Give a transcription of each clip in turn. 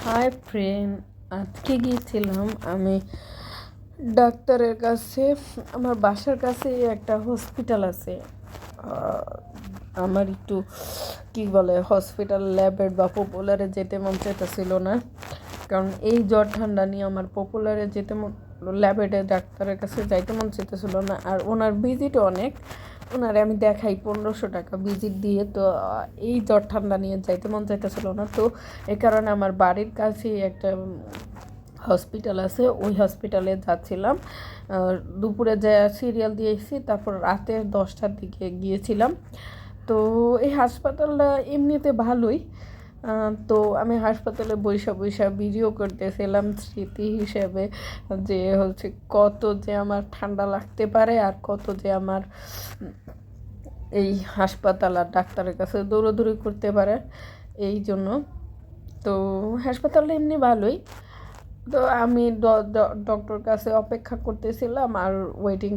Hi friend, আজকে গিয়েছিলাম আমি ডাক্তারের কাছে। আমার বাসার কাছে একটা হসপিটাল আছে। আমার একটু কী বলে হসপিটাল ল্যাবের বা পপুলারে যেতে মন চাইতেছিল না, কারণ এই জ্বর ঠান্ডা নিয়ে আমার পপুলারে যেতে ল্যাবেটে ডাক্তারের কাছে যাইতে মন চাইতেছিল না। আর ওনার ভিজিটও অনেক, ওনারে আমি দেখাই 1500 টাকা ভিজিট দিয়ে। তো এই জ্বর ঠান্ডা নিয়ে যাইতে মন চাইতেছিল না। তো এই কারণে আমার বাড়ির কাছেই একটা হসপিটাল আছে, ওই হসপিটালে যাচ্ছিলাম। দুপুরে যা সিরিয়াল দিয়েছি, তারপর রাতে 10টার দিকে গিয়েছিলাম। তো এই হাসপাতালটা এমনিতে ভালোই। তো আমি হাসপাতালে বৈশা বৈশা ভিডিও করতেছিলাম স্মৃতি হিসেবে, যে হচ্ছে কত যে আমার ঠান্ডা লাগতে পারে আর কত যে আমার এই হাসপাতাল আর ডাক্তারের কাছে দৌড়াদৌড়ি করতে পারে এই জন্য। তো হাসপাতালটা এমনি ভালোই। তো আমি ডক্টর কাছে অপেক্ষা করতেছিলাম আর ওয়েটিং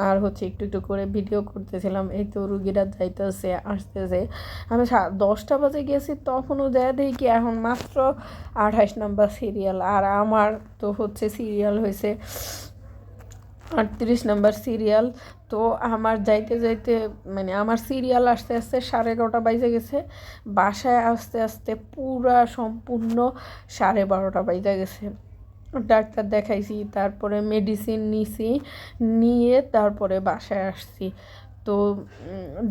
আর হচ্ছে একটু একটু করে ভিডিও করতেছিলাম। এই তো রুগীরা যাইতেছে আসতেছে। আমি 10টা বাজে গেছি, তখনও যায় দেখি কি এখন মাত্র 28 নম্বর সিরিয়াল, আর আমার তো হচ্ছে সিরিয়াল হয়েছে 38 নম্বর সিরিয়াল। তো আমার যাইতে যাইতে মানে আমার সিরিয়াল আসতে আসতে 11:30 বাইজে গেছে। বাসায় আসতে আসতে পুরা সম্পূর্ণ 12:30 বাইজে গেছে। ডাক্তার দেখাইছি, তারপরে মেডিসিন নিছি, নিয়ে তারপরে বাসায় আসছি। তো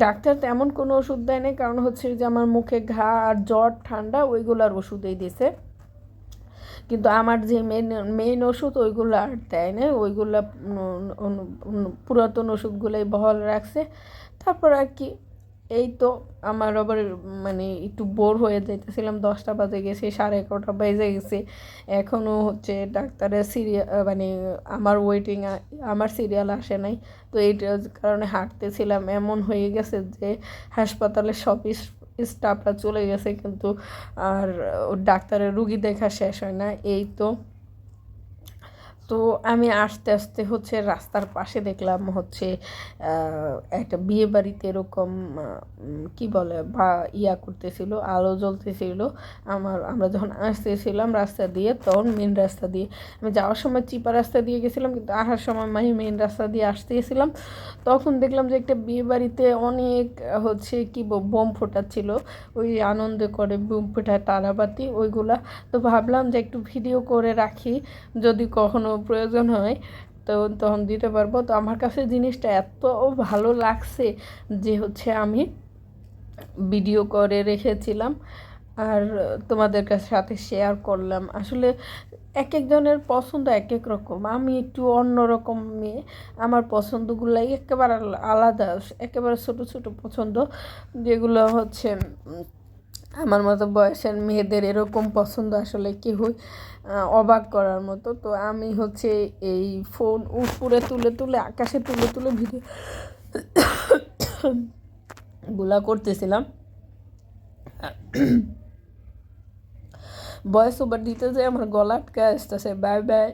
ডাক্তার তেমন কোনো ওষুধ দেয় নাই, কারণ হচ্ছে যে আমার মুখে ঘা আর জ্বর ঠান্ডা ওইগুলার ওষুধই দিছে। কিন্তু আমার যে মেইন ওষুধ ওইগুলো আর দেয় না, ওইগুলো পুরাতন ওষুধগুলোই বহাল রাখছে। তারপর আর কি, এই তো আমার আবার মানে একটু বোর হয়ে যাইতেছিলাম। 10টা বাজে গেছে, 11:30 বেজে গেছে, এখনও হচ্ছে ডাক্তারের সিরিয়াল মানে আমার সিরিয়াল আসে নাই। তো এইটার কারণে হাঁটতেছিলাম, এমন হয়ে গেছে যে হাসপাতালে সব স্টাফরা চলে গেছে, কিন্তু আর ডাক্তারের রুগী দেখা শেষ হয় না। এই তো তো আমি আস্তে আস্তে হচ্ছে রাস্তার পাশে দেখলাম হচ্ছে একটা বিয়ে বাড়িতে এরকম কি বলে বা করতেছিল, আলো জ্বলতেছিল। আমরা যখন আসতেছিলাম রাস্তা দিয়ে, তখন মেন রাস্তা দিয়ে, আমি যাওয়ার সময় চিপা রাস্তা দিয়ে গেছিলাম, কিন্তু আসার সময় মেন রাস্তা দিয়ে আসতেছিলাম। তখন দেখলাম যে একটা বিয়ে বাড়িতে অনেক হচ্ছে কি বোম ফোটাচ্ছিল, ওই আনন্দে করে বোম ফোটায় তারাবাতি ওইগুলা। তো ভাবলাম যে একটু ভিডিও করে রাখি, যদি কখনো প্রয়োজন হয় তো তখন দিতে পারবো। তো আমার কাছে জিনিসটা এত ভালো লাগছে যে হচ্ছে আমি ভিডিও করে রেখেছিলাম আর তোমাদের সাথে শেয়ার করলাম। আসলে এক একজনের পছন্দ এক এক রকম, আমি একটু অন্যরকম মেয়ে, আমার পছন্দগুলাই একেবারে আলাদা, একেবারে ছোট ছোট পছন্দ, যেগুলো হচ্ছে আমার মতো বয়সের মেয়েদের এরকম পছন্দ আসলে কেউই অবাক করার মতো। তো আমি হচ্ছে এই ফোন উপরে তুলে তুলে আকাশে তুলে তুলে ভিডিও গুলা করতেছিলাম। ভয়েস ওভার দিতে যে আমার গলা আটকে আসতেছে, বাই বাই।